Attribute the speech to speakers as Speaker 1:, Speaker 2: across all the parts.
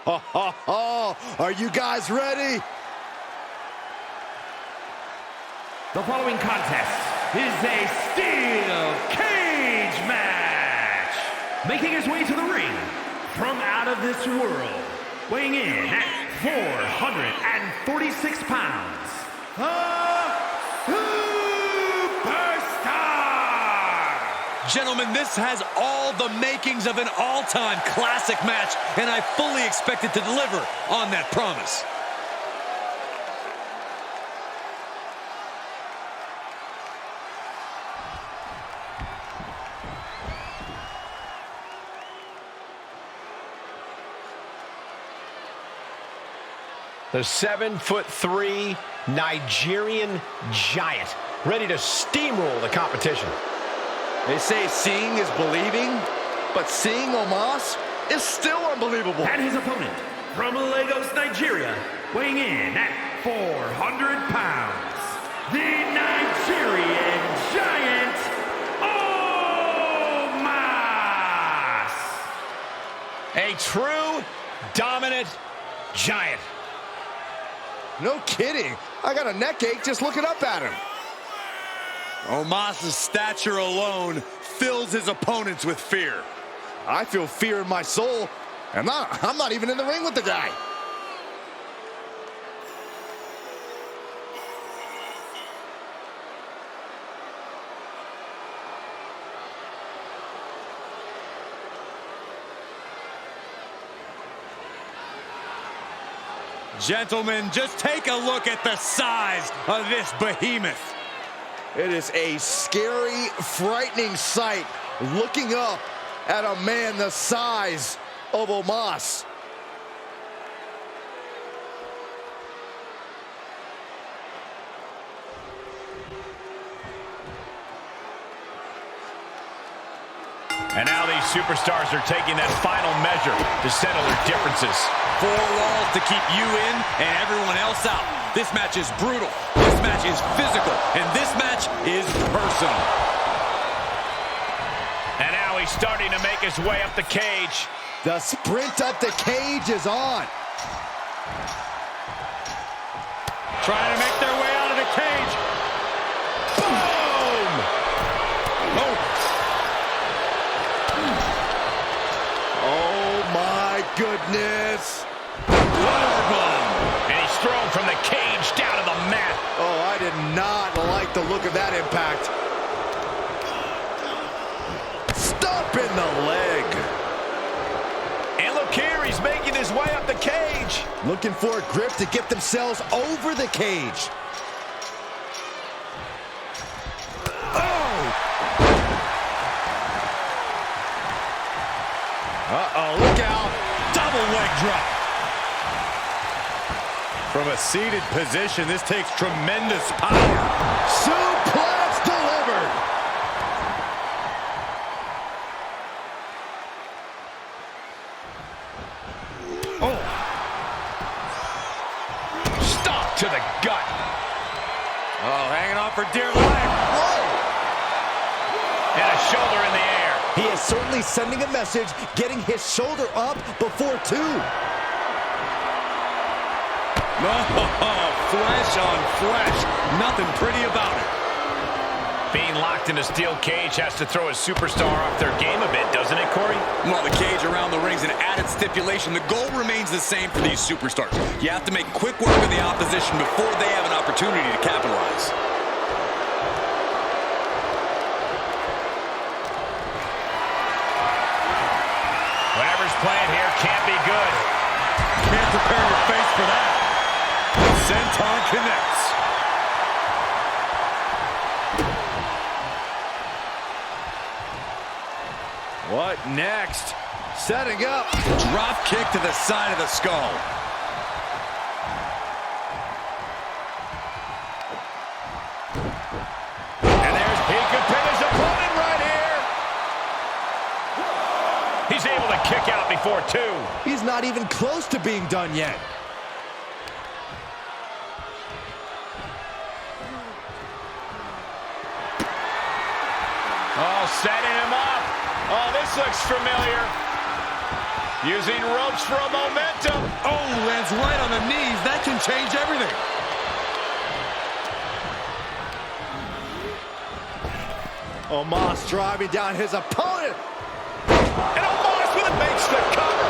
Speaker 1: Are you guys ready?
Speaker 2: The following contest is a steel cage match. Making his way to the ring from out of this world, weighing in at 446 pounds, Superstar!
Speaker 3: Gentlemen, this has all the makings of an all-time classic match, and I fully expect it to deliver on that promise.
Speaker 4: The 7'3" Nigerian giant, ready to steamroll the competition.
Speaker 1: They say seeing is believing, but seeing Omos is still unbelievable.
Speaker 2: And his opponent from Lagos, Nigeria, weighing in at 400 pounds, the Nigerian giant, Omos!
Speaker 4: A true dominant giant.
Speaker 1: No kidding. I got a neck ache just looking up at him.
Speaker 3: Omos' stature alone fills his opponents with fear.
Speaker 1: I feel fear in my soul, and I'm not even in the ring with the guy.
Speaker 3: Gentlemen, just take a look at the size of this behemoth.
Speaker 1: It is a scary, frightening sight looking up at a man the size of Omos.
Speaker 5: And now these superstars are taking that final measure to settle their differences.
Speaker 3: Four walls to keep you in and everyone else out. This match is brutal. This match is physical. And this match is personal.
Speaker 5: And now he's starting to make his way up the cage.
Speaker 1: The sprint up the cage is on.
Speaker 5: Trying to make their way out of the cage. Boom!
Speaker 1: Oh my goodness.
Speaker 5: Powerbomb. And he's thrown from the cage down to the mat.
Speaker 1: Oh, I did not like the look of that impact. Stop in the leg.
Speaker 5: And look here, he's making his way up the cage.
Speaker 1: Looking for a grip to get themselves over the cage. Uh-oh, look out.
Speaker 3: Double leg drop.
Speaker 5: From a seated position, this takes tremendous power.
Speaker 1: Suplex delivered.
Speaker 5: Oh. Stop to the gut. Oh, hanging on for dear life.
Speaker 1: Whoa.
Speaker 5: And a shoulder in the air.
Speaker 1: He is certainly sending a message, getting his shoulder up before two.
Speaker 3: Oh, flesh on flesh. Nothing pretty about it.
Speaker 5: Being locked in a steel cage has to throw a superstar off their game a bit, doesn't it, Corey?
Speaker 3: Well, the cage around the ring's an added stipulation. The goal remains the same for these superstars. You have to make quick work of the opposition before they have an opportunity to capitalize.
Speaker 5: Whatever's playing here can't be good.
Speaker 3: Can't prepare your face for that. Senton connects.
Speaker 1: What next? Setting up.
Speaker 3: Drop kick to the side of the skull.
Speaker 5: And there's, he could pin his opponent right here. He's able to kick out before two.
Speaker 1: He's not even close to being done yet.
Speaker 5: Oh, setting him up. Oh, this looks familiar.
Speaker 4: Using ropes for a momentum.
Speaker 3: Oh, lands right on the knees. That can change everything.
Speaker 1: Omos driving down his opponent.
Speaker 4: And Omos with it makes the cover.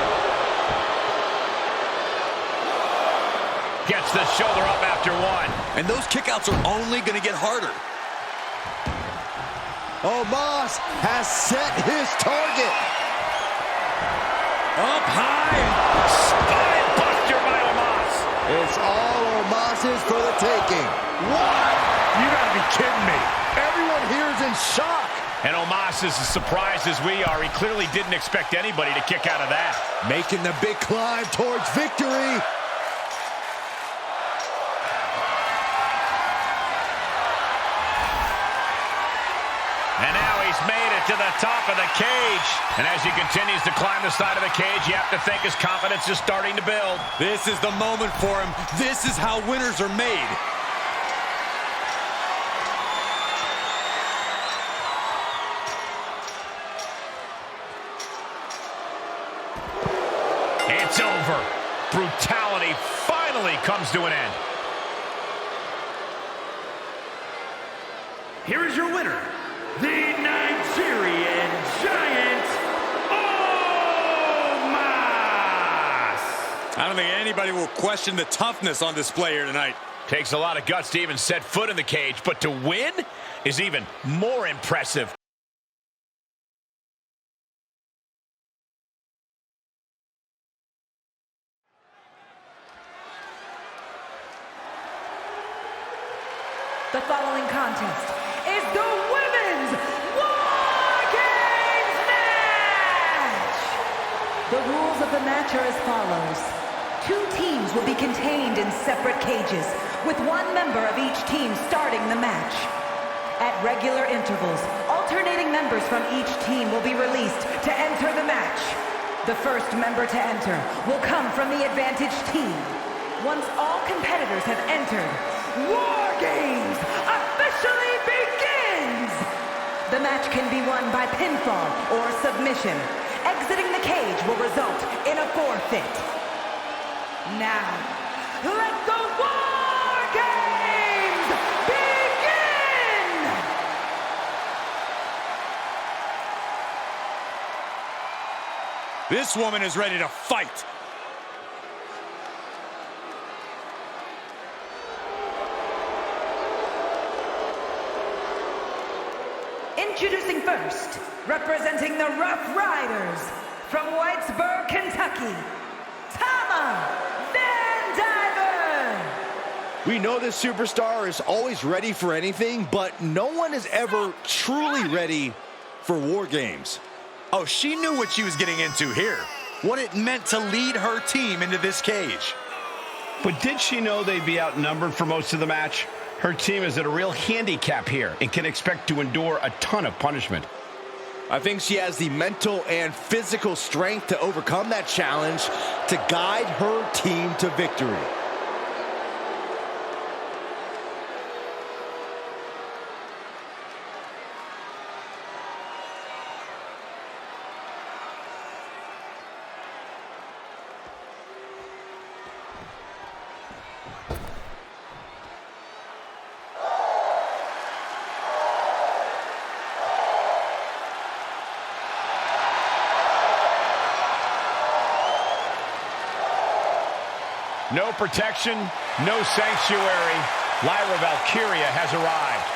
Speaker 5: Gets the shoulder up after one.
Speaker 3: And those kickouts are only going to get harder.
Speaker 1: Omos has set his target.
Speaker 5: Up high. Spine buster by Omos.
Speaker 1: It's all Omos's for the taking.
Speaker 5: What? You gotta be kidding me.
Speaker 1: Everyone here is in shock.
Speaker 5: And Omos is as surprised as we are. He clearly didn't expect anybody to kick out of that.
Speaker 1: Making the big climb towards victory.
Speaker 5: And now he's made it to the top of the cage. And as he continues to climb the side of the cage, you have to think his confidence is starting to build.
Speaker 3: This is the moment for him. This is how winners are made.
Speaker 5: It's over. Brutality finally comes to an end.
Speaker 2: Here is your winner, the Nigerian Giant, Omos!
Speaker 3: I don't think anybody will question the toughness on display here tonight.
Speaker 5: Takes a lot of guts to even set foot in the cage, but to win is even more impressive.
Speaker 6: The following contest is the Women's War Games match! The rules of the match are as follows. 2 teams will be contained in separate cages, with 1 member of each team starting the match. At regular intervals, alternating members from each team will be released to enter the match. The first member to enter will come from the advantaged team. Once all competitors have entered, War Games officially begins! The match can be won by pinfall or submission. Exiting the cage will result in a forfeit. Now, let the War Games begin!
Speaker 3: This woman is ready to fight.
Speaker 6: Introducing first, representing the Rough Riders, from Whitesburg, Kentucky, Tama Van Diver!
Speaker 1: We know this superstar is always ready for anything, but no one is ever truly ready for War Games.
Speaker 3: Oh, she knew what she was getting into here. What it meant to lead her team into this cage.
Speaker 4: But did she know they'd be outnumbered for most of the match? Her team is at a real handicap here and can expect to endure a ton of punishment.
Speaker 1: I think she has the mental and physical strength to overcome that challenge to guide her team to victory.
Speaker 5: No protection, no sanctuary. Lyra Valkyria has arrived.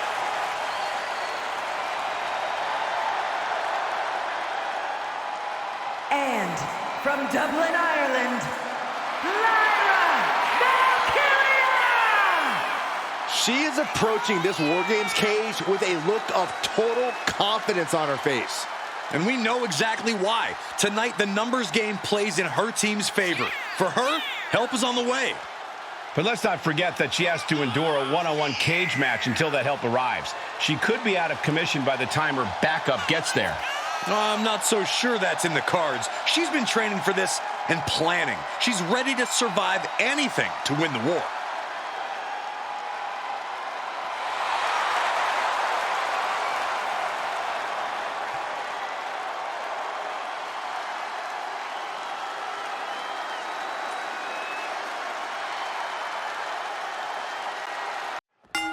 Speaker 6: And from Dublin, Ireland, Lyra Valkyria!
Speaker 1: She is approaching this War Games cage with a look of total confidence on her face.
Speaker 3: And we know exactly why. Tonight, the numbers game plays in her team's favor. For her, help is on the way.
Speaker 4: But let's not forget that she has to endure a one-on-one cage match until that help arrives. She could be out of commission by the time her backup gets there.
Speaker 3: I'm not so sure that's in the cards. She's been training for this and planning. She's ready to survive anything to win the war.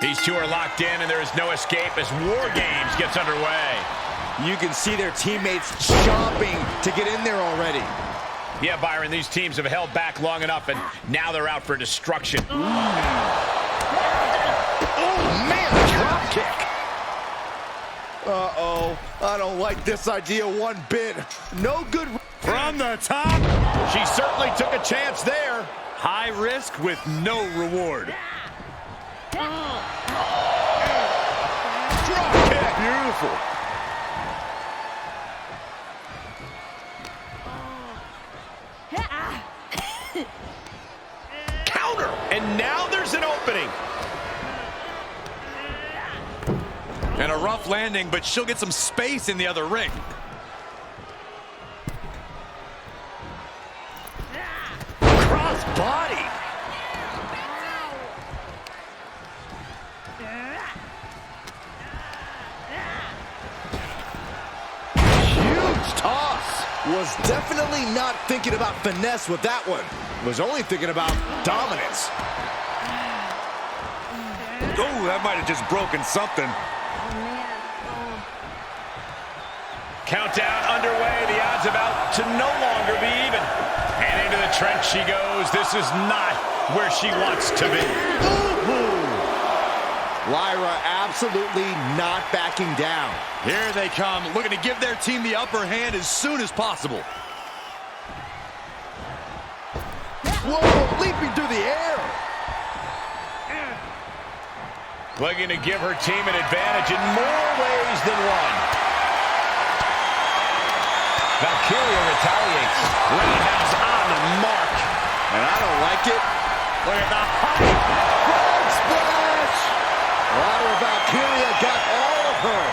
Speaker 5: These two are locked in, and there is no escape as War Games gets underway.
Speaker 1: You can see their teammates chomping to get in there already.
Speaker 5: Yeah, Byron, these teams have held back long enough, and now they're out for destruction.
Speaker 1: Oh, man, a drop kick. Uh-oh, I don't like this idea one bit. No good.
Speaker 3: From the top.
Speaker 5: She certainly took a chance there.
Speaker 3: High risk with no reward.
Speaker 5: Drop kick.
Speaker 3: Beautiful.
Speaker 5: Counter. And now there's an opening.
Speaker 3: And a rough landing, but she'll get some space in the other ring.
Speaker 1: Cross body. Huge toss. Was definitely not thinking about finesse with that one. Was only thinking about dominance.
Speaker 3: Oh, that might have just broken something.
Speaker 5: Countdown underway. The odds about to no longer be even. And into the trench she goes. This is not where she wants to be.
Speaker 1: Lyra absolutely not backing down.
Speaker 3: Here they come, looking to give their team the upper hand as soon as possible.
Speaker 1: Whoa, leaping through the air.
Speaker 5: Looking to give her team an advantage in more ways than one. Valkyria retaliates. Roundhouse on the mark.
Speaker 1: And I don't like it.
Speaker 5: Look at the height.
Speaker 1: Frog splash. Lyra Valkyria got all of her.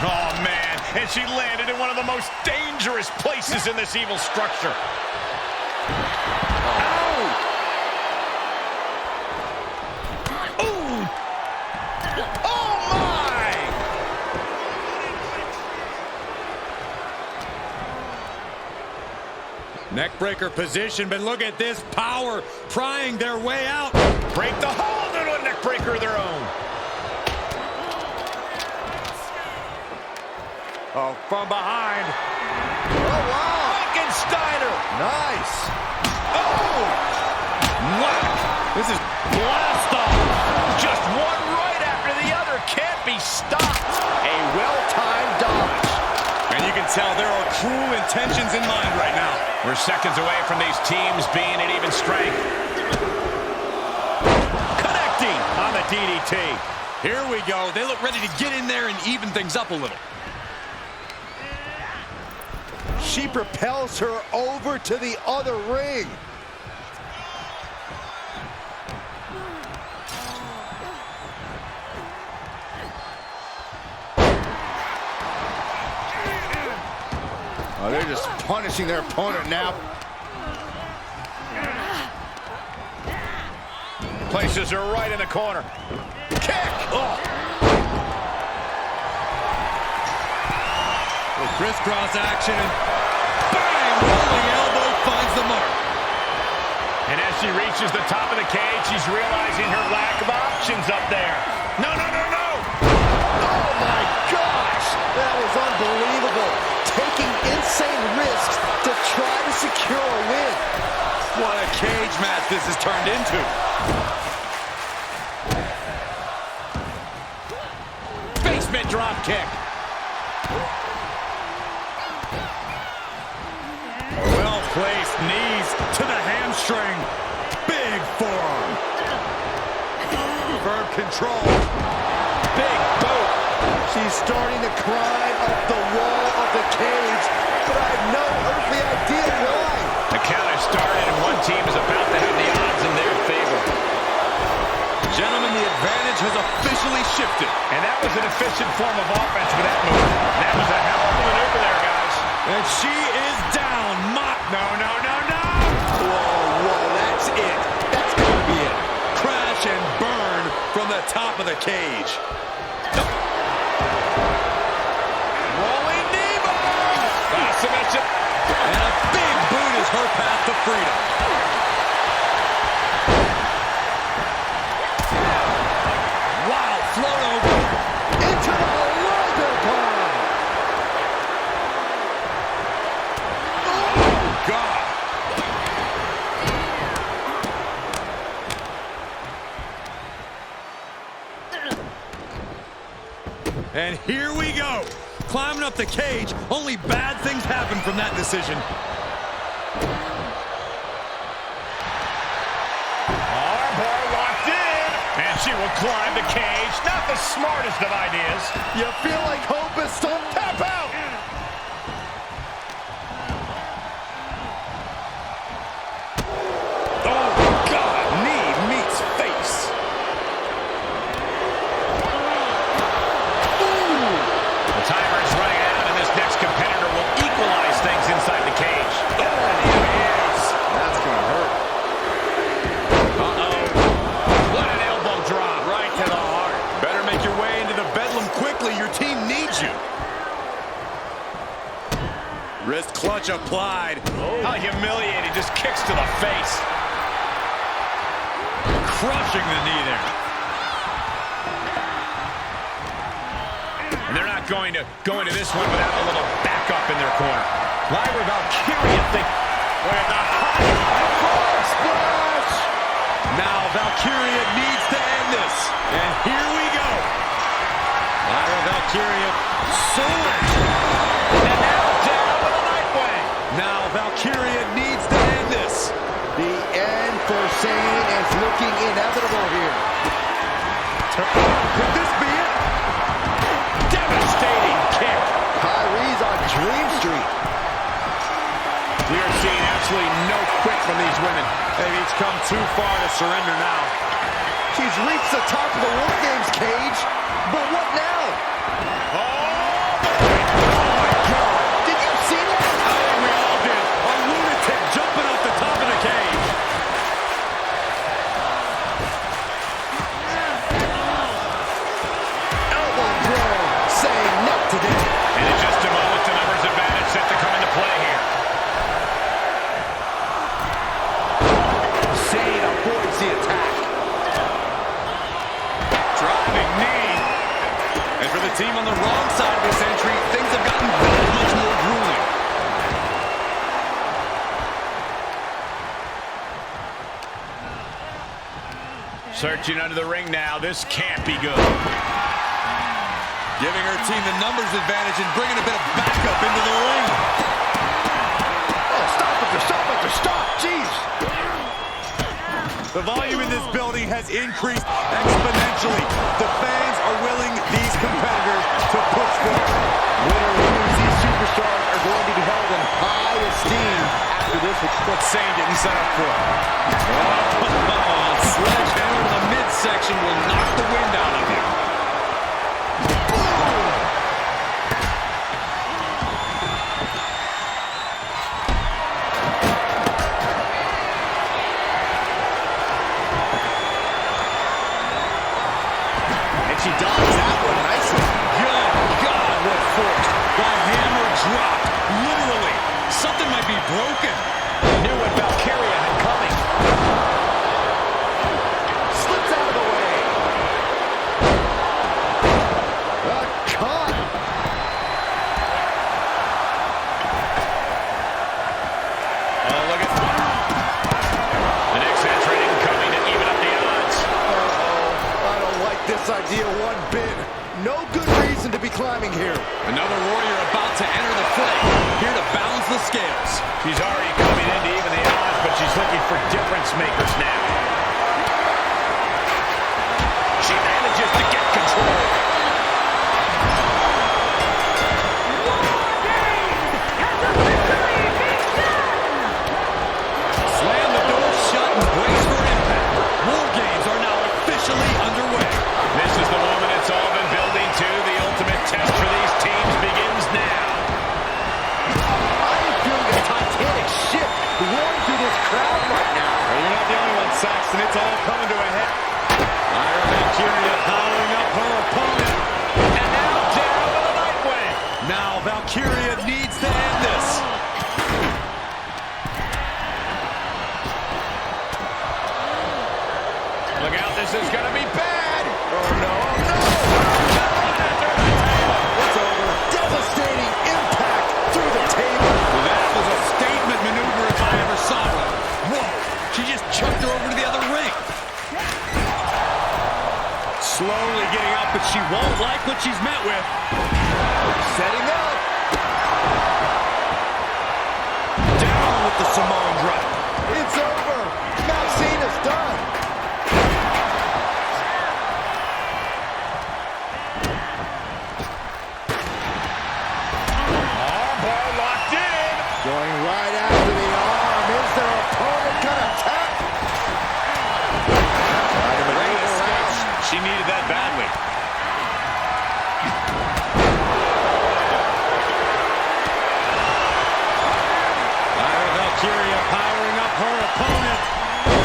Speaker 5: Oh, man. And she landed in one of the most dangerous places in this evil structure.
Speaker 3: Neckbreaker position, but look at this power prying their way out.
Speaker 5: Break the hold into a neckbreaker of their own.
Speaker 3: Oh, from behind.
Speaker 1: Oh, wow.
Speaker 5: Frankensteiner.
Speaker 1: Nice.
Speaker 5: Oh! Whack. This is blast off. Just one right after the other. Can't be stopped.
Speaker 1: A well-timed dodge.
Speaker 3: And you can tell there are cruel intentions in mind right now.
Speaker 5: We're seconds away from these teams being at even strength. Connecting on the DDT.
Speaker 3: Here we go. They look ready to get in there and even things up a little.
Speaker 1: She propels her over to the other ring. Oh, they're just punishing their opponent now.
Speaker 5: Places her right in the corner. Kick! Oh.
Speaker 3: With crisscross action and bang! Rolling elbow finds the mark.
Speaker 5: And as she reaches the top of the cage, she's realizing her lack of options up there. No, no, no, no!
Speaker 1: Oh my gosh! That was unbelievable. Taking insane risks to try to secure a win.
Speaker 3: What a cage match this has turned into.
Speaker 5: Basement drop kick.
Speaker 3: Well-placed knees to the hamstring. Big forearm. Firm control.
Speaker 5: Big boot.
Speaker 1: She's starting to climb up the wall of the cage, but I have no earthly idea why.
Speaker 5: The count has started, and one team is about to have the odds in their favor.
Speaker 3: Gentlemen, the advantage has officially shifted.
Speaker 5: And that was an efficient form of offense with that move. That was a hell of a maneuver there, guys.
Speaker 3: And she is down.
Speaker 5: No, no, no, no!
Speaker 1: Whoa, that's it. That's gonna be it.
Speaker 3: Crash and burn from the top of the cage.
Speaker 5: Rolling knee bar! Submission.
Speaker 3: And a big boot is her path to freedom. And here we go. Climbing up the cage. Only bad things happen from that decision.
Speaker 5: Armbar locked in. And she will climb the cage. Not the smartest of ideas.
Speaker 1: You feel like hope is still tap out.
Speaker 3: Oh, God. Knee meets face.
Speaker 5: The timer is running out, and this next competitor will equalize things inside the cage.
Speaker 1: Oh, and here he is. That's going to hurt.
Speaker 5: Uh-oh. What an elbow drop right to the heart.
Speaker 3: Better make your way into the bedlam quickly. Your team needs you. Wrist clutch applied.
Speaker 5: How humiliating. Just kicks to the face.
Speaker 3: Crushing the knee there.
Speaker 5: And they're not going to go into this one without a little backup in their corner. Lyra Valkyria think with a high
Speaker 1: Splash.
Speaker 3: Now Valkyria needs to end this. And here we go. Lyra Valkyria soaring.
Speaker 5: and now down with a knife wing.
Speaker 3: Now Valkyria needs to end this.
Speaker 1: The end for Shane is looking inevitable here.
Speaker 3: Could this be it?
Speaker 5: Devastating kick.
Speaker 1: Kyrie's on Dream Street.
Speaker 5: We are seeing absolutely no quit from these women.
Speaker 3: They've each come too far to surrender now.
Speaker 1: She's reached the top of the War Games cage, but what now?
Speaker 5: Oh,
Speaker 1: my God! Did you see that?
Speaker 3: I think we all did. A lunatic jumping off the top of the cage.
Speaker 1: Elbow throw, saying not today.
Speaker 5: and in just a moment, the numbers advantage set to come into play here.
Speaker 1: Shane avoids the attack.
Speaker 3: Driving knee. And for the team on the wrong side of this entry, things have gotten very much more grueling.
Speaker 5: Searching under the ring now. This can't be good.
Speaker 3: Giving her team the numbers advantage and bringing a bit of backup into the ring.
Speaker 1: Oh, stop it, stop. Jeez.
Speaker 3: The volume in this building has increased exponentially. The fans are willing these competitors to push forward.
Speaker 1: Win or lose, these superstars are going to be held in high esteem after this.
Speaker 3: What Sane didn't set up for. Oh, sledgehammer in the midsection will knock the wind out of him.
Speaker 1: And she dodged that one nicely.
Speaker 3: Good God, what force. The hammer dropped. Literally. Something might be broken.
Speaker 5: Knew what Valkyria had coming.
Speaker 1: Slips out of the way. Caught.
Speaker 5: Oh, look at the next entry incoming to even up the odds.
Speaker 1: I don't like this idea one bit. No good reason to be climbing here.
Speaker 3: Another warrior about to enter the fray. Here to balance the scales.
Speaker 5: She's already coming in to even the odds, but she's looking for difference makers now. She manages to get control.
Speaker 3: Slam the door shut and brace for impact. War Games are now officially underway.
Speaker 5: This is the moment it's all been building to. The ultimate test for these teams begins now.
Speaker 1: I'm feeling a Titanic ship roaring through this crowd right now.
Speaker 3: Well, you're not the only one, Saxton. It's all coming to a head. Lyra Valkyria powering up her opponent.
Speaker 5: And now down with a knife wing.
Speaker 3: Now Valkyria needs to end this.
Speaker 5: Look out, this is going to be bad.
Speaker 1: Oh, no.
Speaker 3: It's over.
Speaker 1: Devastating impact through the table.
Speaker 3: That was a statement maneuver if I ever saw one. Whoa, she just chucked her over to the other ring. Slowly getting up, but she won't like what she's met with.
Speaker 1: Setting up.
Speaker 3: Down with the Samoan drop.
Speaker 1: It's over. Maxine is done.
Speaker 5: Armbar locked in.
Speaker 1: Going right after the arm. Is their opponent gonna tap?
Speaker 5: She needed that badly.
Speaker 3: Lyra Valkyria powering up her opponent.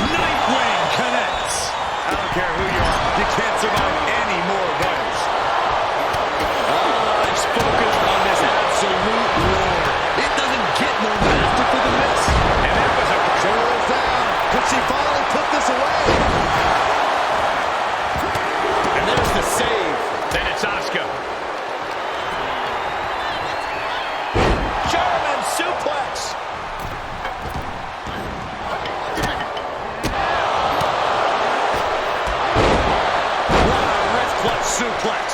Speaker 3: Nightwing connects.
Speaker 5: I don't care who you are.
Speaker 3: You can't survive any more of those. Oh, he's focused on this absolute war. It doesn't get more masterful than this.
Speaker 5: And that was a
Speaker 1: Shoulders down. Could she finally put this away?
Speaker 3: And there's the save.
Speaker 5: Then it's Asuka.
Speaker 1: German suplex.
Speaker 3: Wrist clutch suplex.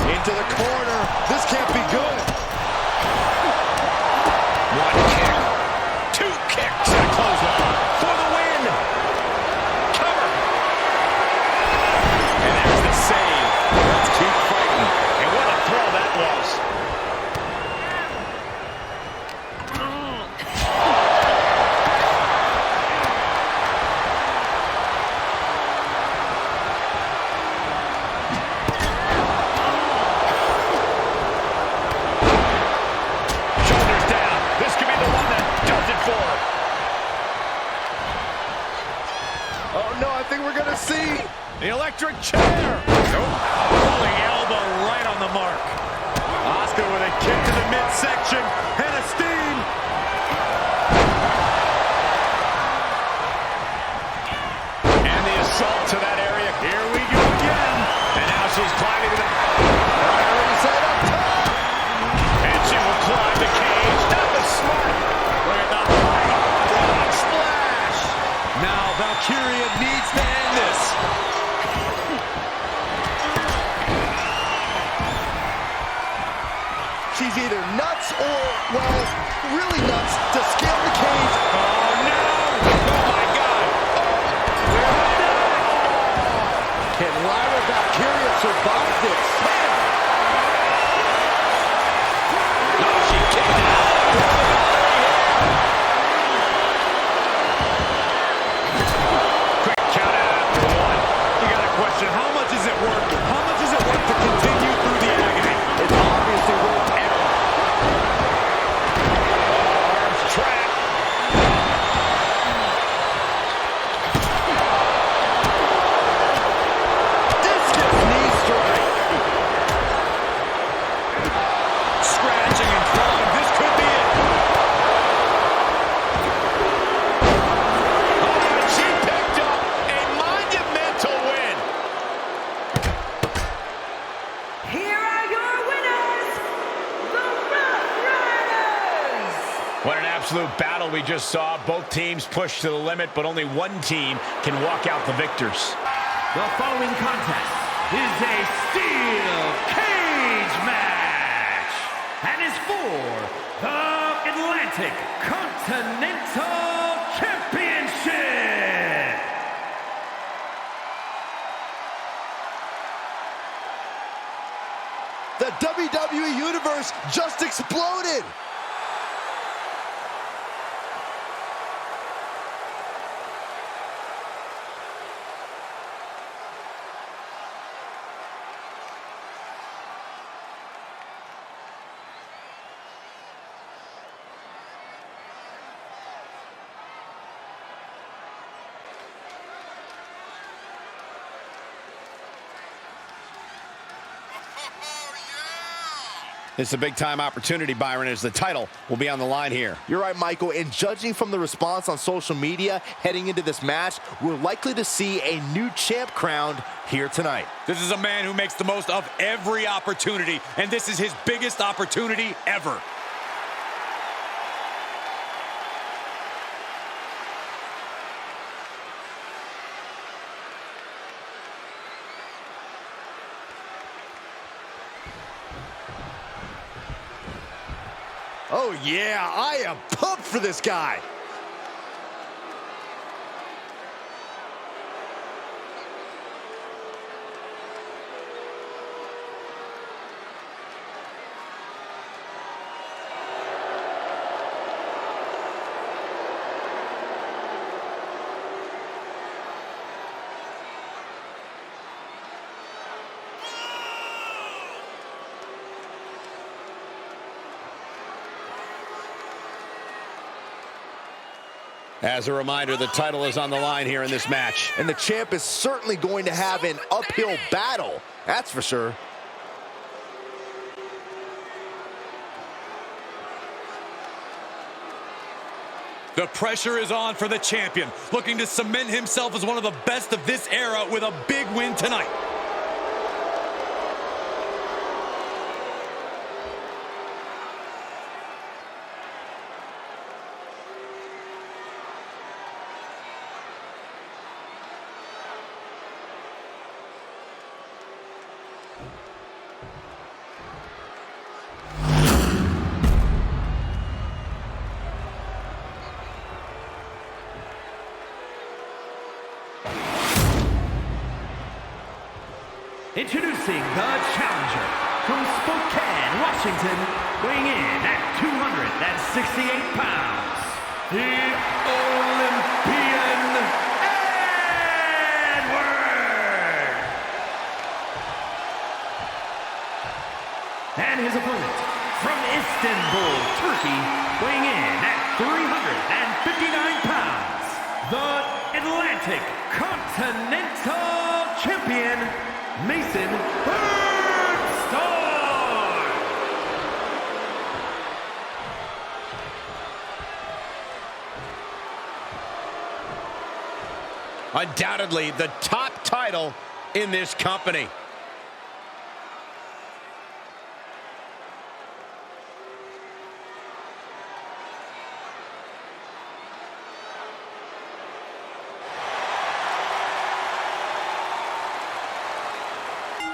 Speaker 1: Into the corner. This can't be good.
Speaker 5: One kick. Two kicks. And a clothesline for the win. Cover.
Speaker 3: And there's the save. Let's keep fighting.
Speaker 5: And what a throw that was. Shoulders down. This could be the one that does it for her.
Speaker 1: Oh no, I think we're gonna see.
Speaker 5: The electric chair. Nope. Rolling elbow right on the mark. Asuka with a kick to the midsection and a steam. And the assault to that area. Here we go again. And now she's climbing to the...
Speaker 1: Already set up top.
Speaker 5: And she will climb the cage. That was smart. Look at that frog splash.
Speaker 3: Now Valkyria needs to end this.
Speaker 1: She's either nuts or, well, really nuts to scale the cage.
Speaker 5: Oh, no. Oh, my God.
Speaker 1: Can Lyra Valkyria survive this?
Speaker 5: No, she kicked it out. Quick count out after one. You got to question, how much is it worth? How much is it worth to continue through the agony?
Speaker 1: It's obviously worth every.
Speaker 5: Arms trapped.
Speaker 1: Discus knee strike.
Speaker 3: Scratching and clawing. This could be it.
Speaker 5: Oh, and she picked up a monumental win.
Speaker 6: Here are your winners, the Rough Riders.
Speaker 4: What an absolute battle we just saw. Both teams pushed to the limit, but only one team can walk out the victors.
Speaker 2: The following contest is a steel cage match and is for the Atlantic Continental Championship.
Speaker 1: The WWE Universe just exploded.
Speaker 4: It's a big-time opportunity, Byron, as the title will be on the line here.
Speaker 1: You're right, Michael, and judging from the response on social media heading into this match, we're likely to see a new champ crowned here tonight.
Speaker 3: This is a man who makes the most of every opportunity, and this is his biggest opportunity ever.
Speaker 1: Oh yeah, I am pumped for this guy.
Speaker 4: As a reminder, the title is on the line here in this match.
Speaker 1: And the champ is certainly going to have an uphill battle, that's for sure.
Speaker 3: The pressure is on for the champion, looking to cement himself as one of the best of this era with a big win tonight.
Speaker 2: Introducing the challenger from Spokane, Washington, weighing in at 268 pounds, the Olympian Edward! And his opponent from Istanbul, Turkey, weighing in at 359 pounds, the Atlantic Continental Champion, Mason Birdstar!
Speaker 4: Undoubtedly the top title in this company.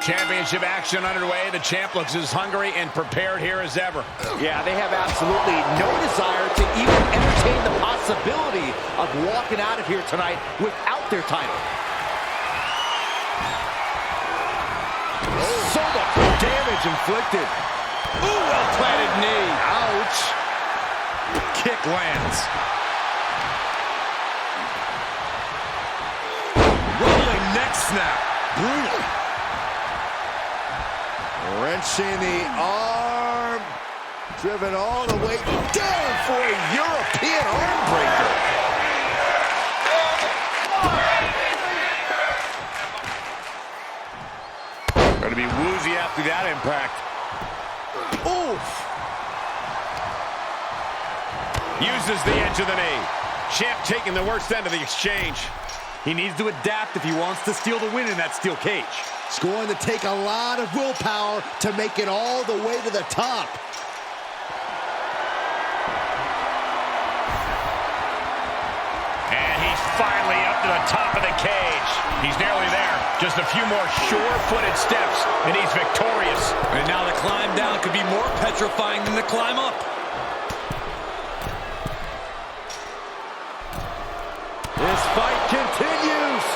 Speaker 4: Championship action underway. The champ looks as hungry and prepared here as ever.
Speaker 7: Yeah, they have absolutely no desire to even entertain the possibility of walking out of here tonight without their title.
Speaker 1: So much damage inflicted.
Speaker 4: Ooh, well-planted knee.
Speaker 1: Ouch. Kick lands. Rolling neck snap. Brutal. Wrenching the arm. Driven all the way down for a European arm breaker.
Speaker 4: Going to be woozy after that impact.
Speaker 1: Oof.
Speaker 4: Uses the edge of the knee. Champ taking the worst end of the exchange.
Speaker 3: He needs to adapt if he wants to steal the win in that steel cage.
Speaker 1: It's going to take a lot of willpower to make it all the way to the top.
Speaker 4: And he's finally up to the top of the cage. He's nearly there. Just a few more sure-footed steps, and he's victorious.
Speaker 3: And now the climb down could be more petrifying than the climb up.
Speaker 1: This fight continues.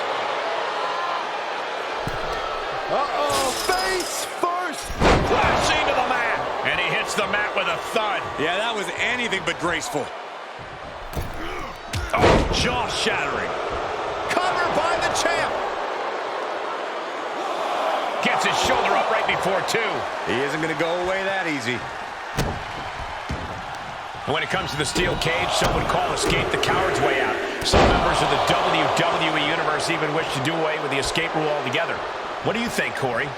Speaker 1: Uh-oh, face first.
Speaker 4: Flashing to the mat. And he hits the mat with a thud.
Speaker 3: Yeah, that was anything but graceful.
Speaker 4: Oh, jaw-shattering.
Speaker 1: Covered by the champ.
Speaker 4: Gets his shoulder up right before two.
Speaker 3: He isn't going to go away that easy.
Speaker 4: When it comes to the steel cage, some would call escape the coward's way out. Some members of the WWE Universe even wish to do away with the escape rule altogether. What do you think, Corey?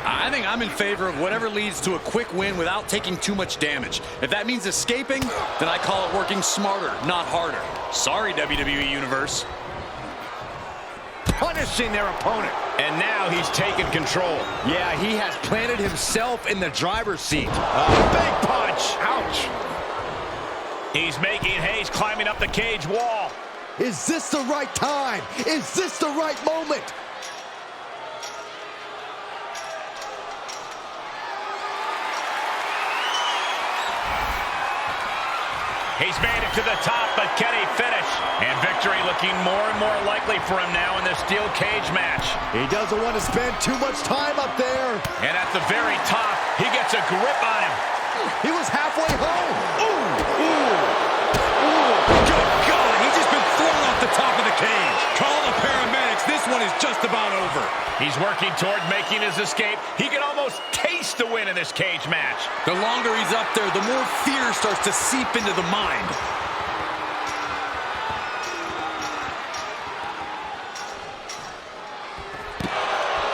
Speaker 3: I think I'm in favor of whatever leads to a quick win without taking too much damage. If that means escaping, then I call it working smarter, not harder. Sorry, WWE Universe.
Speaker 7: Punishing their opponent.
Speaker 4: And now he's taken control.
Speaker 1: Yeah, he has planted himself in the driver's seat.
Speaker 4: Big punch.
Speaker 1: Ouch.
Speaker 4: He's making haste, climbing up the cage wall.
Speaker 1: Is this the right time? Is this the right moment?
Speaker 4: He's made it to the top, but can he finish? And victory looking more and more likely for him now in this steel cage match.
Speaker 1: He doesn't want to spend too much time up there.
Speaker 4: And at the very top, he gets a grip on him.
Speaker 1: He was halfway home.
Speaker 3: Good God, he's just been thrown off the top of the cage. Call the paramedics. This one is just about over.
Speaker 4: He's working toward making his escape. He can almost taste the win in this cage match.
Speaker 3: The longer he's up there, the more fear starts to seep into the mind.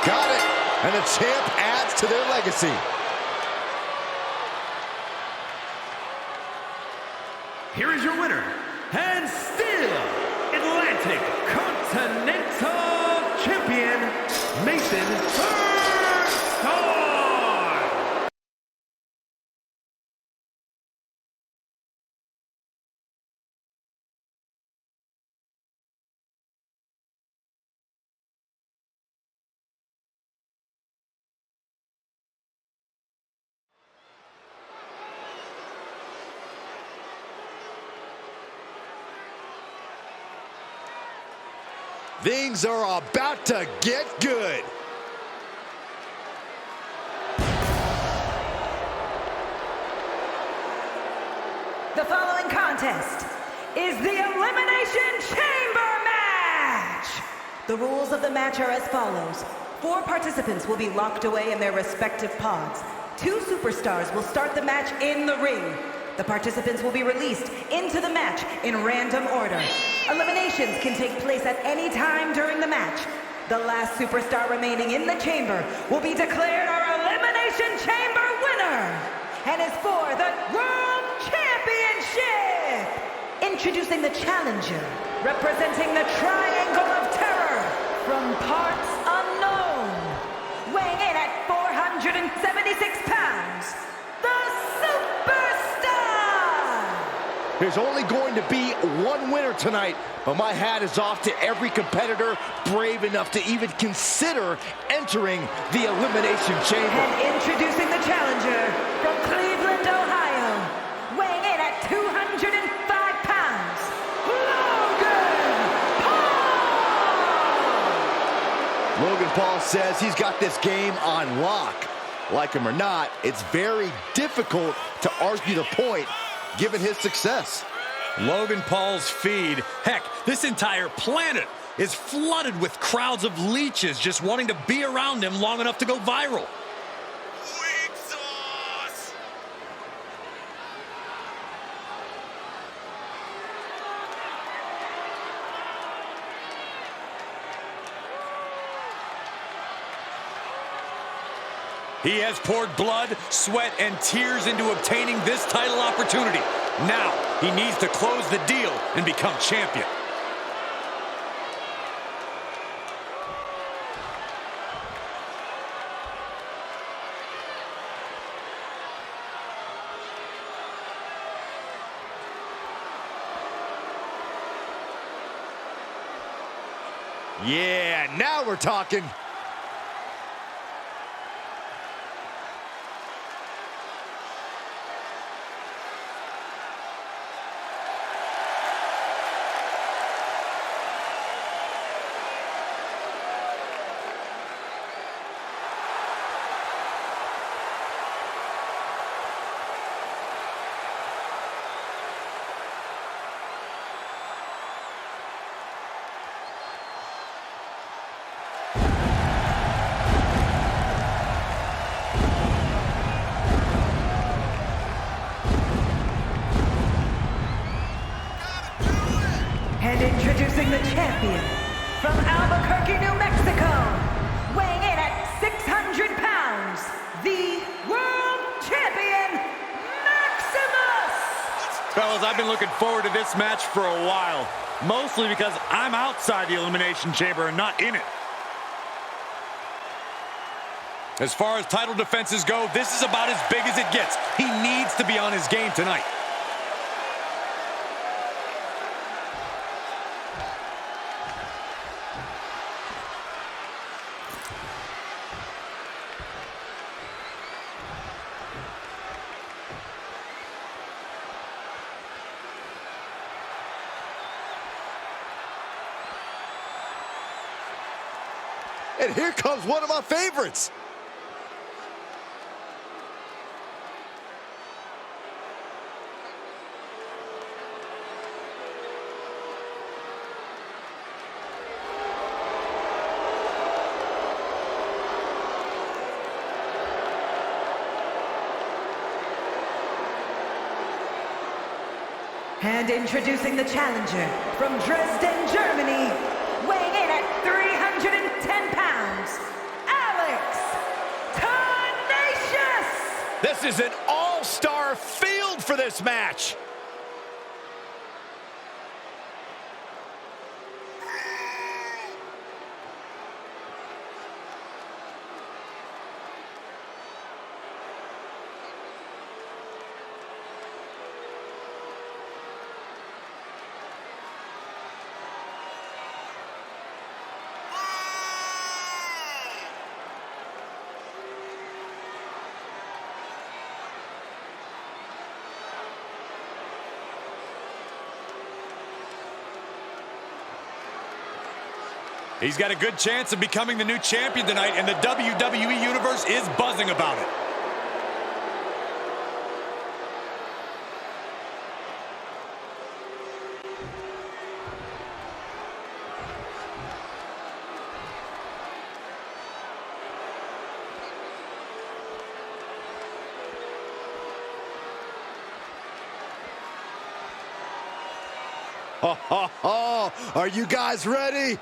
Speaker 1: Got it. And the champ adds to their legacy.
Speaker 2: Here is your winner, and still Atlantic Continental Champion, Nathan Superstar.
Speaker 1: Things are about to get good.
Speaker 6: The following contest is the Elimination Chamber match. The rules of the match are as follows. 4 participants will be locked away in their respective pods. 2 superstars will start the match in the ring. The participants will be released into the match in random order. Eliminations can take place at any time during the match. The last superstar remaining in the chamber will be declared our Elimination Chamber winner and is for the World Championship. Introducing the challenger, representing the Triangle of Terror from parts unknown, weighing in at 476 pounds, the Superstar.
Speaker 1: There's only going to be one winner tonight, but my hat is off to every competitor brave enough to even consider entering the Elimination Chamber.
Speaker 6: And introducing the challenger from Cleveland, Ohio, weighing in at 205 pounds, Logan Paul!
Speaker 1: Logan Paul says he's got this game on lock. Like him or not, it's very difficult to argue the point given his success.
Speaker 3: Logan Paul's feed, heck, this entire planet is flooded with crowds of leeches just wanting to be around him long enough to go viral.
Speaker 5: Weak sauce!
Speaker 3: He has poured blood, sweat, and tears into obtaining this title opportunity. Now, he needs to close the deal and become champion.
Speaker 1: Yeah, now we're talking.
Speaker 6: And introducing the champion from Albuquerque, New Mexico, weighing in at 600 pounds, the World Champion, Maximus!
Speaker 3: Fellas, I've been looking forward to this match for a while, mostly because I'm outside the Elimination Chamber and not in it. As far as title defenses go, this is about as big as it gets. He needs to be on his game tonight.
Speaker 1: And here comes one of my favorites.
Speaker 6: And introducing the challenger from Dresden, Germany, weighing in at 310 pounds, Alex Tenacious!
Speaker 4: This is an all-star field for this match.
Speaker 3: He's got a good chance of becoming the new champion tonight, and the WWE Universe is buzzing about it.
Speaker 1: Are you guys ready?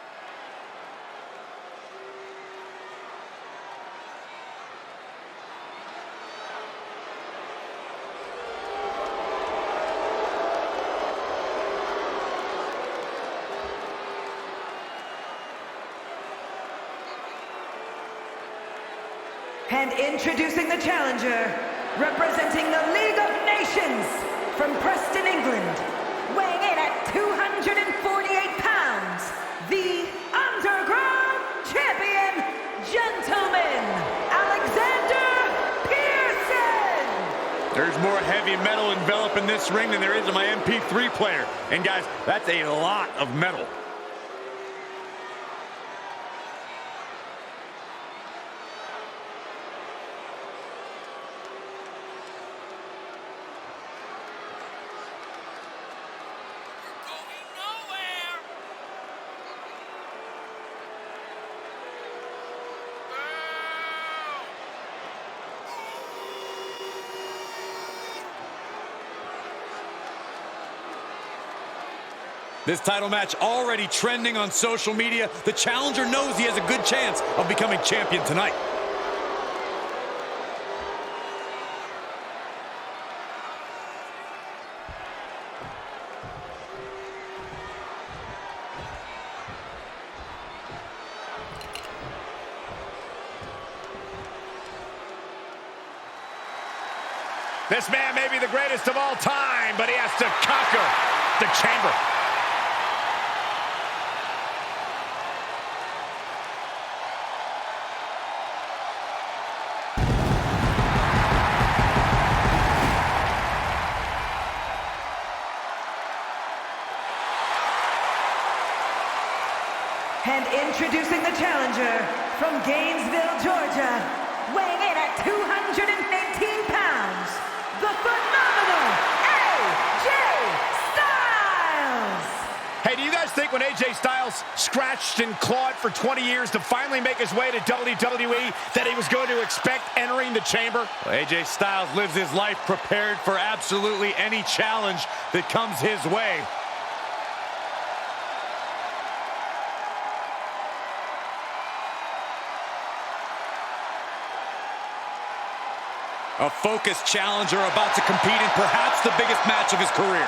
Speaker 6: And introducing the challenger, representing the League of Nations, from Preston, England, weighing in at 248 pounds, the Underground Champion, Gentleman, Alexander Pearson!
Speaker 3: There's more heavy metal enveloping this ring than there is in my MP3 player. And guys, that's a lot of metal. This title match already trending on social media. The challenger knows he has a good chance of becoming champion tonight.
Speaker 4: This man may be the greatest of all time, but he has to conquer the chamber.
Speaker 6: And introducing the challenger from Gainesville, Georgia, weighing in at 218 pounds, the phenomenal AJ Styles!
Speaker 4: Hey, do you guys think when AJ Styles scratched and clawed for 20 years to finally make his way to WWE that he was going to expect entering the chamber?
Speaker 3: Well, AJ Styles lives his life prepared for absolutely any challenge that comes his way. A focused challenger about to compete in perhaps the biggest match of his career.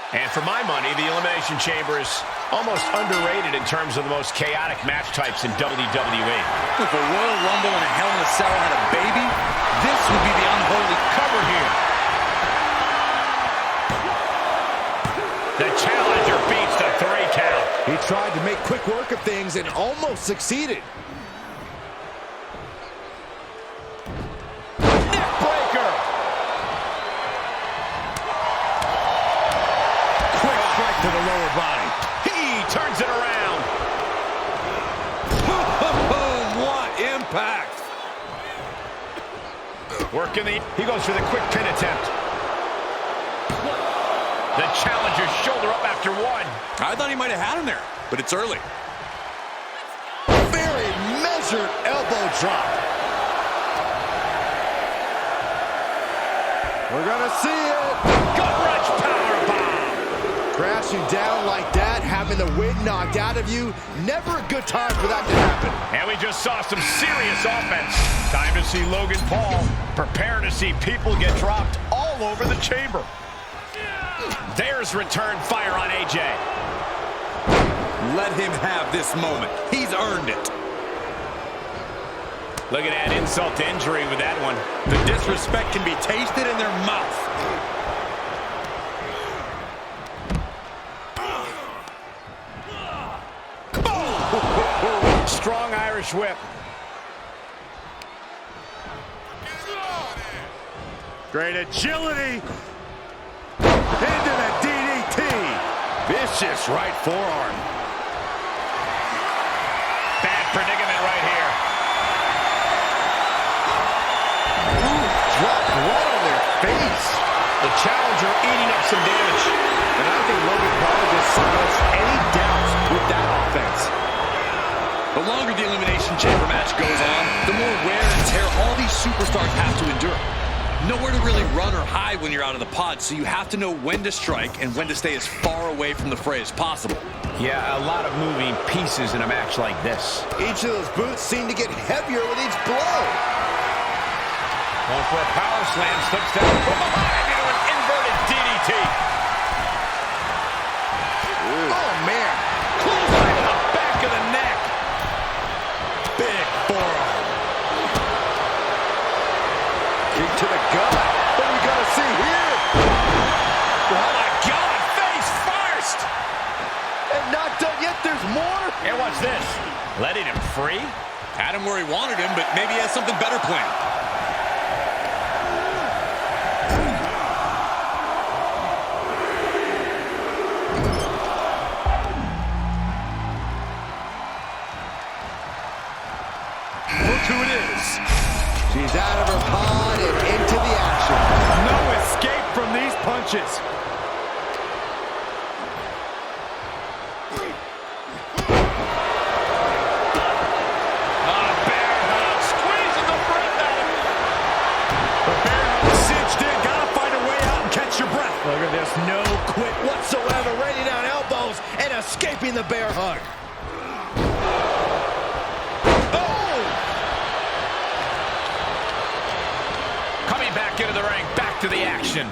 Speaker 4: And for my money, the Elimination Chamber is almost underrated in terms of the most chaotic match types in WWE.
Speaker 3: If a Royal Rumble and a Hell in a Cell had a baby, this would be the unholy cover here.
Speaker 4: The challenger beats the 3 count.
Speaker 1: He tried to make quick work of things and almost succeeded.
Speaker 4: Neckbreaker.
Speaker 1: Quick strike to the lower body.
Speaker 4: He turns it around.
Speaker 1: What impact!
Speaker 4: He goes for the quick pin attempt. The challenger's shoulder up after one.
Speaker 3: I thought he might have had him there, but it's early.
Speaker 1: Very measured elbow drop. We're gonna see it.
Speaker 4: Gut-wrench powerbomb.
Speaker 1: Crashing down like that, having the wind knocked out of you, never a good time for that to happen.
Speaker 4: And we just saw some serious offense. Time to see Logan Paul prepare to see people get dropped all over the chamber. There's return fire on AJ.
Speaker 3: Let him have this moment. He's earned it.
Speaker 4: Look at that insult to injury with that one.
Speaker 3: The disrespect can be tasted in their mouth.
Speaker 4: Strong Irish whip.
Speaker 1: Great agility. Into the DDT. Vicious right forearm.
Speaker 4: Bad predicament right here.
Speaker 1: Dropped right on their face.
Speaker 4: The challenger eating up some damage.
Speaker 1: And I think Logan Paul just silenced any doubts with that offense.
Speaker 3: The longer the Elimination Chamber match goes on, the more wear and tear all these superstars have to endure. Nowhere to really run or hide when you're out of the pod, so you have to know when to strike and when to stay as far away from the fray as possible.
Speaker 4: Yeah, a lot of moving pieces in a match like this.
Speaker 1: Each of those boots seem to get heavier with each blow.
Speaker 4: Going for a power slam, slips down from behind into an inverted DDT.
Speaker 1: Oh, man.
Speaker 4: Clothesline to the back of the neck.
Speaker 1: Big forearm. Kick to the gut. What are we going to see here?
Speaker 4: Oh, my God. Face first.
Speaker 1: And not done yet. There's more.
Speaker 4: And watch this. Letting him free.
Speaker 3: Had him where he wanted him, but maybe he has something better planned.
Speaker 1: Look who it is. She's out of her pod and into the action. No escape from these punches.
Speaker 4: Bear hug, squeezing the breath out of him.
Speaker 1: The bear hug cinched in. Gotta find a way out and catch your breath. Look at this. No quit whatsoever. Raining down elbows and escaping the bear hug.
Speaker 4: Coming back into the ring, back to the action.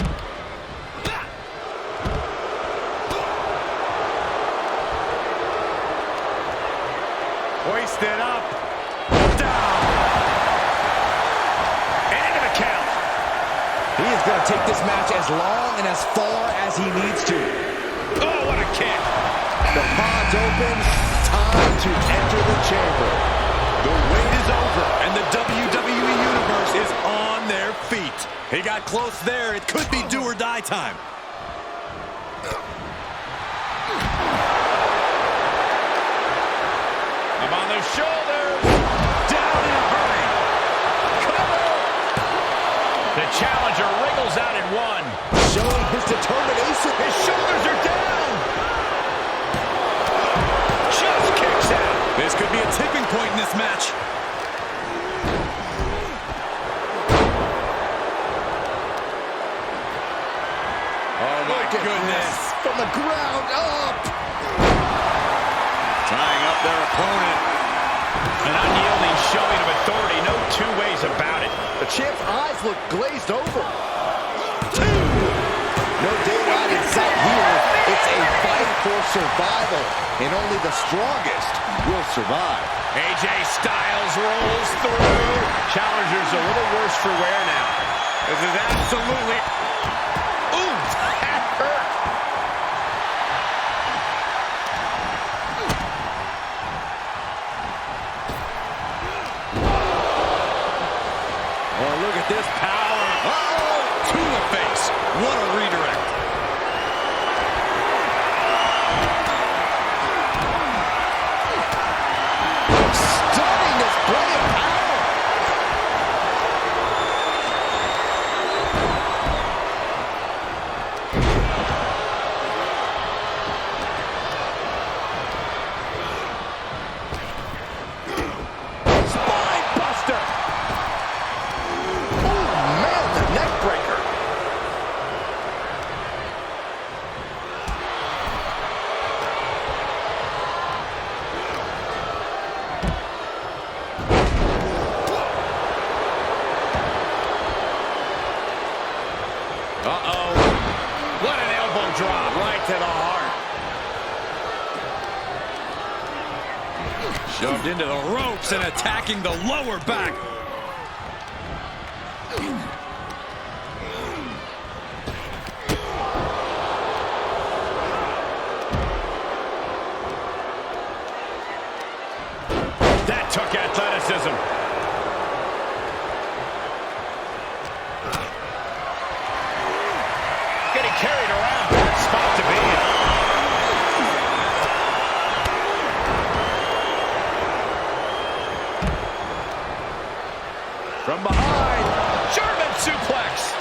Speaker 1: Hoisted up. Down.
Speaker 4: And into the count.
Speaker 1: He is going to take this match as long and as far as he needs to.
Speaker 4: Oh, what a kick.
Speaker 1: The pod's open. Time to enter the chamber. The wait is over, and the WWE Universe is on their feet.
Speaker 3: He got close there. It could be do or die time.
Speaker 4: Up on the shoulders. Down in a hurry. Cover. The challenger wriggles out in one.
Speaker 1: Showing his determination.
Speaker 4: His shoulders are down. Just kicks out.
Speaker 3: This could be a tipping point in this match.
Speaker 1: Oh, my goodness. From the ground up.
Speaker 3: Tying up their opponent.
Speaker 4: An unyielding showing of authority. No two ways about it.
Speaker 1: The champ's eyes look glazed over. Two. No daylight in sight here. It's a fight for survival, and only the strongest will survive.
Speaker 4: AJ Styles rolls through. Challenger's a little worse for wear now. This is absolutely... Ooh, that hurt.
Speaker 5: Uh-oh. What an elbow drop.
Speaker 7: Right to the heart.
Speaker 3: Shoved into the ropes and attacking the lower back.
Speaker 5: That took athleticism. Getting carried around. Bad spot to be in.
Speaker 7: From behind.
Speaker 5: German suplex.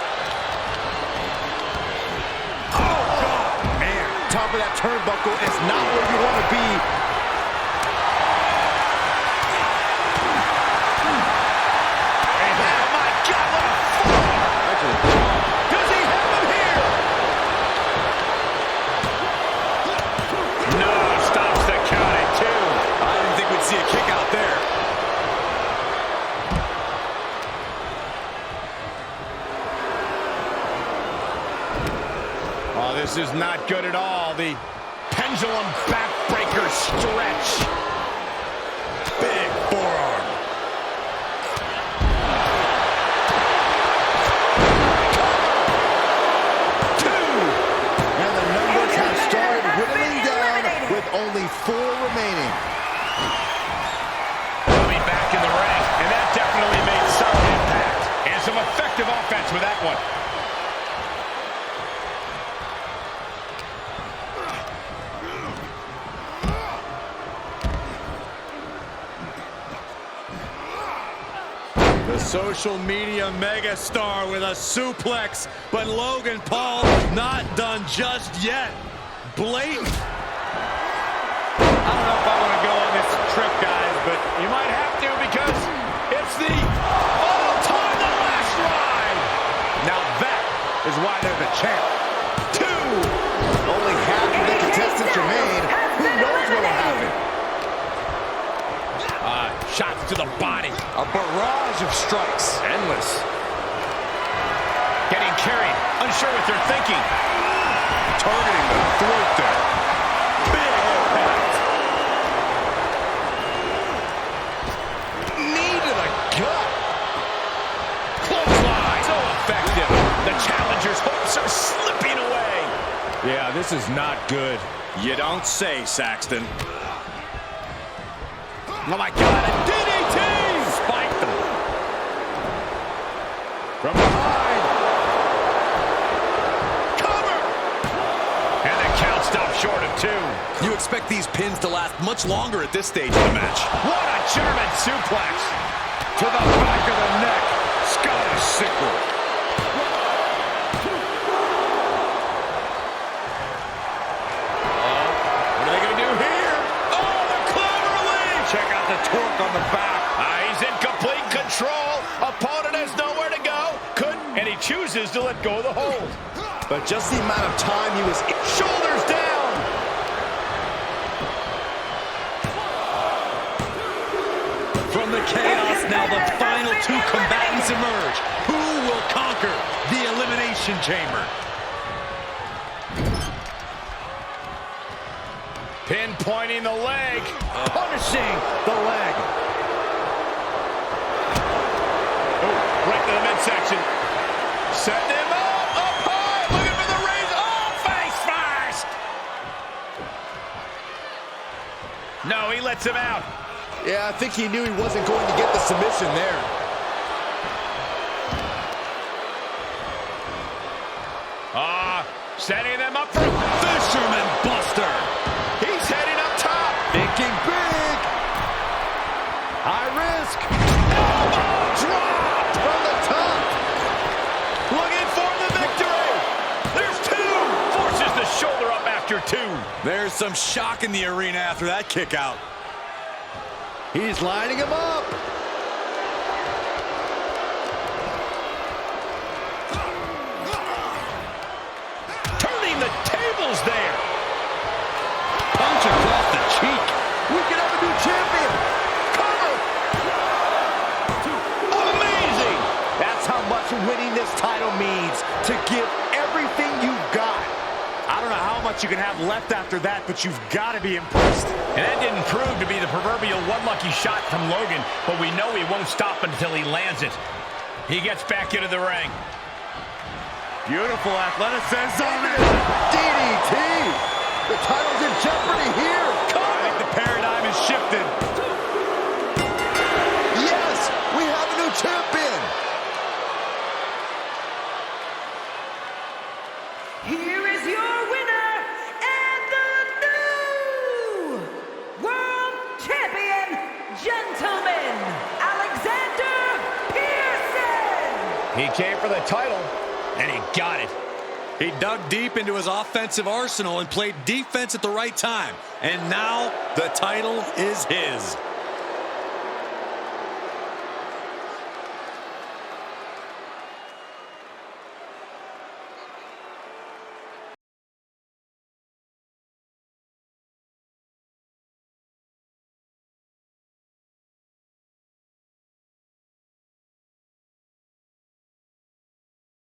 Speaker 7: Oh, God. Man, top of that turnbuckle is not where you want to be.
Speaker 5: And oh my God, what a fall! Does he have him here? No, stops the count at 2.
Speaker 3: I didn't think we'd see a kick out there.
Speaker 5: Oh, this is not good at all. The pendulum backbreaker stretch.
Speaker 3: Big forearm.
Speaker 1: And the numbers have started whittling down with only 4 remaining.
Speaker 5: Coming back in the ring, and that definitely made some impact. And some effective offense with that one.
Speaker 3: The social media megastar with a suplex, but Logan Paul not done just yet. Blatant.
Speaker 5: I don't know if I want to go on this trip, guys, but you might have to because it's the all-time the last ride. Now that is why they're the champ. 2.
Speaker 1: Only half of the contestants remain. Who knows what will happen?
Speaker 5: Shots to the body.
Speaker 3: A barrage of strikes.
Speaker 5: Endless. Getting carried. Unsure what they're thinking.
Speaker 3: Targeting the throat there. Big impact.
Speaker 5: Knee to the gut. Clothesline. So effective. The challenger's hopes are slipping away.
Speaker 4: Yeah, this is not good.
Speaker 3: You don't say, Saxton.
Speaker 5: Oh my God, a DDT! Spiked them.
Speaker 7: From behind.
Speaker 5: Cover! And the count stopped short of 2.
Speaker 3: You expect these pins to last much longer at this stage of the match.
Speaker 5: What a German suplex! To the back of the neck. Scottish sickle. What are they going to do here? Oh, the clover leaf! Check out the torque on the back. He's in complete control. Opponent has nowhere to go. And he chooses to let go of the hold.
Speaker 1: But just the amount of time he was...
Speaker 5: Shoulders down.
Speaker 3: From the chaos, now the final 2 combatants emerge. Who will conquer the Elimination Chamber?
Speaker 5: Pinpointing the leg.
Speaker 7: Punishing the leg.
Speaker 5: Oh, right to the midsection. Setting him up high, looking for the raise. Oh, face first. No, he lets him out.
Speaker 1: Yeah, I think he knew he wasn't going to get the submission there.
Speaker 5: Setting them up for
Speaker 3: Fisherman Buster.
Speaker 5: He's heading up top.
Speaker 7: Thinking big. High risk.
Speaker 5: Elbow drop
Speaker 1: From the top.
Speaker 5: looking for the victory. There's 2. Forces the shoulder up after 2.
Speaker 3: There's some shock in the arena after that kick out.
Speaker 1: He's lining him up.
Speaker 5: Turning the tables there.
Speaker 3: Punch across the cheek.
Speaker 1: We can have a new champion.
Speaker 5: Cover. Amazing.
Speaker 7: That's how much winning this title means. To give everything
Speaker 5: much you can have left after that, but you've got to be impressed.
Speaker 4: And that didn't prove to be the proverbial one lucky shot from Logan, but we know he won't stop until he lands it. He gets back into the ring.
Speaker 5: Beautiful athleticism.
Speaker 1: DDT! The title's in jeopardy here.
Speaker 5: I think the paradigm has shifted.
Speaker 1: Yes, we have a new champion.
Speaker 6: Here is your winner and the new World Champion, gentlemen, Alexander Pearson.
Speaker 4: He came for the title, and he got it.
Speaker 3: He dug deep into his offensive arsenal and played defense at the right time. And now the title is his.